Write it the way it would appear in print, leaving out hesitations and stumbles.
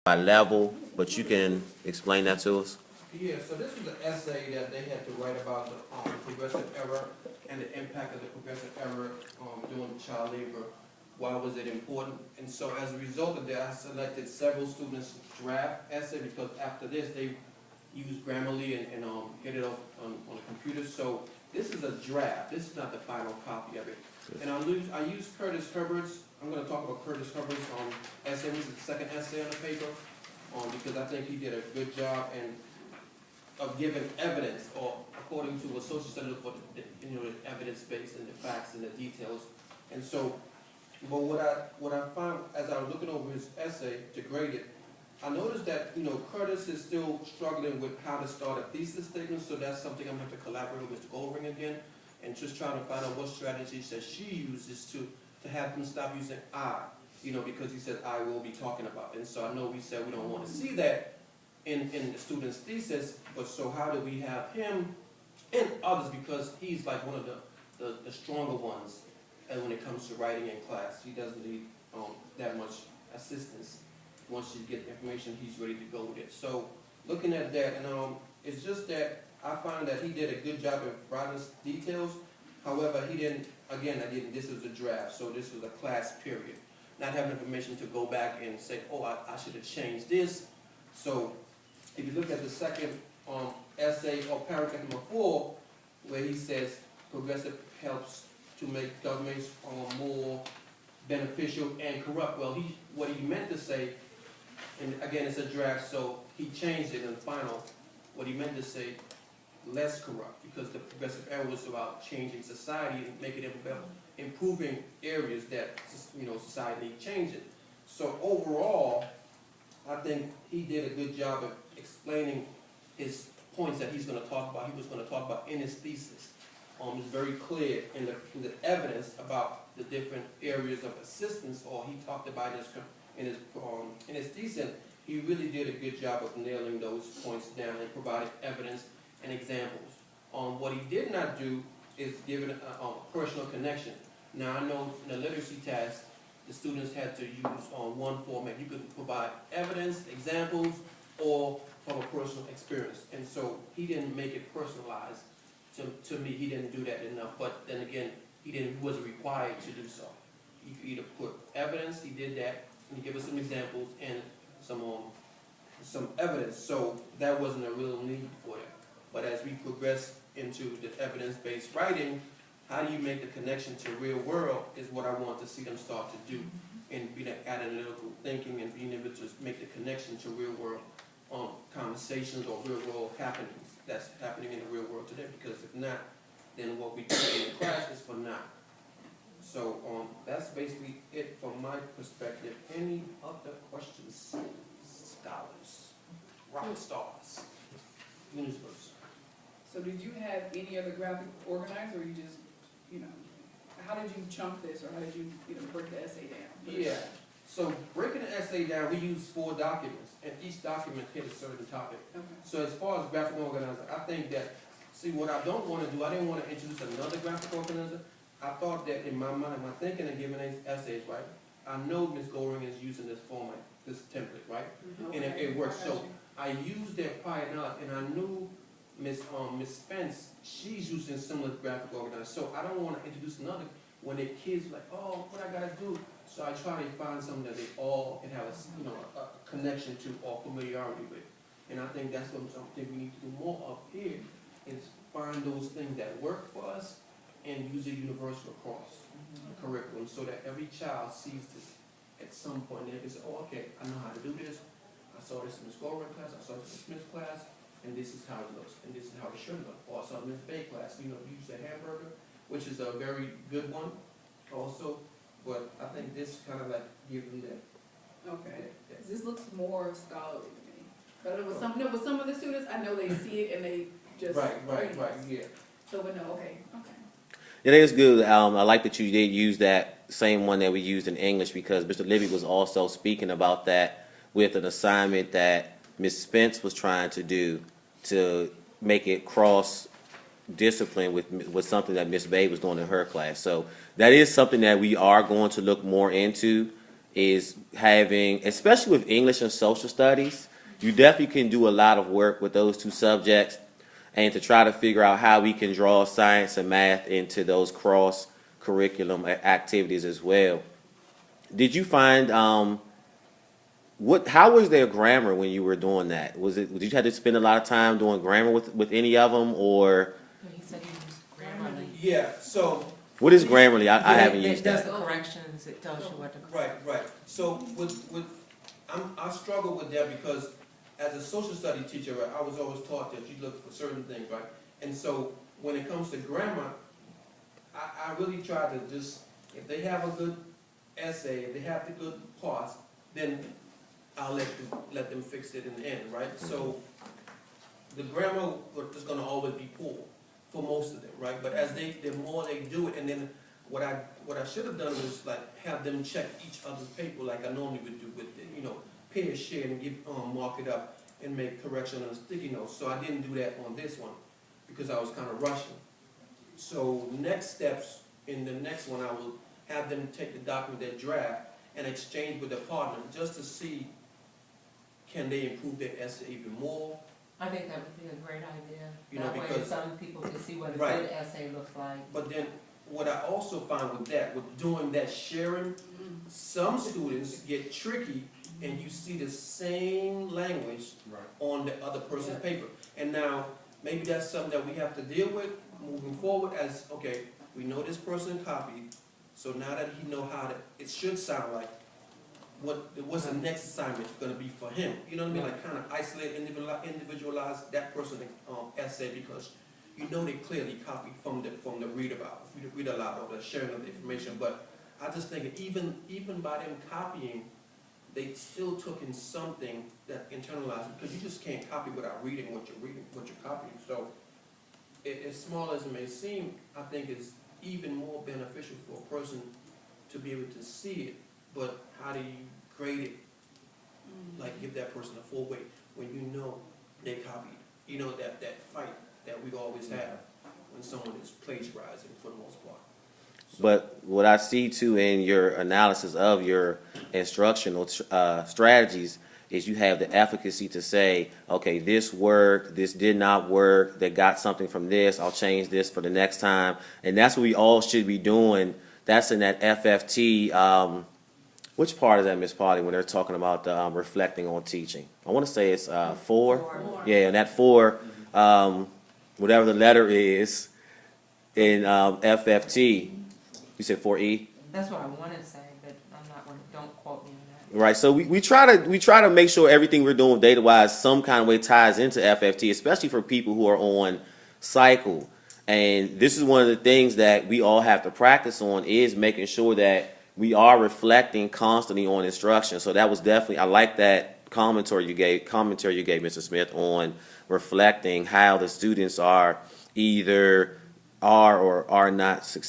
by level, but you can explain that to us? Yeah, so this was an essay that they had to write about the progressive error and the impact of the progressive error during child labor. Why was it important? And so as a result of that, I selected several students' draft essay because after this, they used Grammarly and hit it off on the computer. So this is a draft. This is not the final copy of it. And I used Curtis Herbert's. I'm going to talk about Curtis Herbert's essay. This is the second essay on the paper because I think he did a good job of giving evidence, or according to what social studies look for, the evidence base and the facts and the details. And so, but what I found as I was looking over his essay to grade it, I noticed that Curtis is still struggling with how to start a thesis statement. So that's something I'm going to have to collaborate with Mr. Goldring again, and just trying to find out what strategies that she uses to have them stop using I, because he said I will be talking about. And so I know we said we don't want to see that in the student's thesis, but so how do we have him and others, because he's like one of the stronger ones when it comes to writing in class. He doesn't need that much assistance. Once you get the information, he's ready to go with it. So looking at that, and it's just that I found that he did a good job of writing details. However, he didn't, again, this was a draft, so this was a class period. Not having information to go back and say, oh, I should have changed this. So if you look at the second essay, or paragraph number 4, where he says progressive helps to make governments more beneficial and corrupt. Well, what he meant to say, and again, it's a draft, so he changed it in the final. What he meant to say, less corrupt, because the progressive era was about changing society and making it better, improving areas that society needs changing. So overall, I think he did a good job of explaining his points that he's going to talk about. He was going to talk about in his thesis. It's very clear in the evidence about the different areas of assistance, or he talked about in his thesis. He really did a good job of nailing those points down and providing evidence and examples. What he did not do is give it a personal connection. Now I know in the literacy test, the students had to use one format. You could provide evidence, examples, or from a personal experience. And so he didn't make it personalized. To me, he didn't do that enough. But then again, he wasn't required to do so. He could either put evidence, he did that, and he gave us some examples and some evidence. So that wasn't a real need for it. But as we progress into the evidence-based writing, how do you make the connection to real world is what I want to see them start to do, and be that analytical thinking and being able to make the connection to real world conversations or real world happenings that's happening in the real world today. Because if not, then what we do in the class is for naught. So that's basically it from my perspective. Any other questions, scholars, rock stars, universe? So did you have any other graphic organized, or you just, how did you chunk this, or how did you, break the essay down? Yeah. So breaking the essay down, we use 4 documents, and each document hit a certain topic. Okay. So as far as graphic organizer, I think that, what I don't want to do, I didn't want to introduce another graphic organizer. I thought that in my mind, my thinking of giving these essays, right? I know Ms. Goring is using this format, this template, right? Mm-hmm. And it works. I got So you. I used that prior knowledge, and I knew Miss Spence, she's using similar graphic organizer. So I don't want to introduce another when the kids like, oh, what I gotta do. So I try to find something that they all can have a connection to or familiarity with. And I think that's something we need to do more of here, is find those things that work for us and use it universal across the curriculum, so that every child sees this at some point. They can say, oh, okay, I know how to do this. I saw this in the Goring class, I saw this in Smith class, and this is how it looks, and this is how it should look. Or I saw Ms. Bay class, use the hamburger, which is a very good one also, but I think this kind of like gives them that. Okay. This looks more scholarly to me. But with some of the students, I know they see it and they just. Right, yeah. So, but no, okay. It is good. I like that you did use that same one that we used in English, because Mr. Libby was also speaking about that with an assignment that Ms. Spence was trying to do to make it cross-discipline with something that Ms. Bay was doing in her class. So that is something that we are going to look more into is having, especially with English and social studies, you definitely can do a lot of work with those two subjects, and to try to figure out how we can draw science and math into those cross curriculum activities as well. Did you find how was their grammar when you were doing that? Did you have to spend a lot of time doing grammar with any of them, or He said he used Grammarly. Yeah, so, what is Grammarly? I haven't It used does that. the corrections, it tells you what to correct. right. So I struggle with that because as a social study teacher, right, I was always taught that you look for certain things, right? And so when it comes to grammar, I really try to just, if they have a good essay, if they have the good parts, then I'll let them fix it in the end, right? So the grammar is gonna always be poor for most of them, right? But as the more they do it, and then what I should have done was like have them check each other's paper like I normally would do with, pair share and mark it up and make correction on sticky notes. So I didn't do that on this one because I was kind of rushing. So next steps, in the next one, I will have them take the document, their draft, and exchange with their partner just to see, can they improve their essay even more? I think that would be a great idea. You know, That way because- some people can see what a Right. good essay looks like. But then, what I also found with that, with doing that sharing, some students get tricky and you see the same language on the other person's paper. And now, maybe that's something that we have to deal with moving forward as, okay, we know this person copied, so now that he know how it should sound like, what's the next assignment gonna be for him? You know what I mean? Like kind of isolate, individualize that person's essay because you know they clearly copied from the read aloud or the sharing of the information. But I just think even by them copying, they still took in something that internalized because you just can't copy without reading what you're copying. So as small as it may seem, I think it's even more beneficial for a person to be able to see it. But how do you grade it? Like give that person a full weight when you know they copied. You know that fight that we always have when someone is plagiarizing for the most part. But what I see too in your analysis of your instructional strategies is you have the efficacy to say, okay, this worked, this did not work, they got something from this, I'll change this for the next time. And that's what we all should be doing. That's in that FFT. Which part is that, Ms. Polly, when they're talking about the reflecting on teaching? I want to say it's 4. Four. Yeah, and that 4, whatever the letter is in FFT. You said 4E? That's what I want to say, but I'm not going to, don't quote me on that. Right. So we try to make sure everything we're doing data wise some kind of way ties into FFT, especially for people who are on cycle. And this is one of the things that we all have to practice on is making sure that we are reflecting constantly on instruction. So that was definitely, I like that commentary you gave, Mr. Smith, on reflecting how the students are either are or are not successful.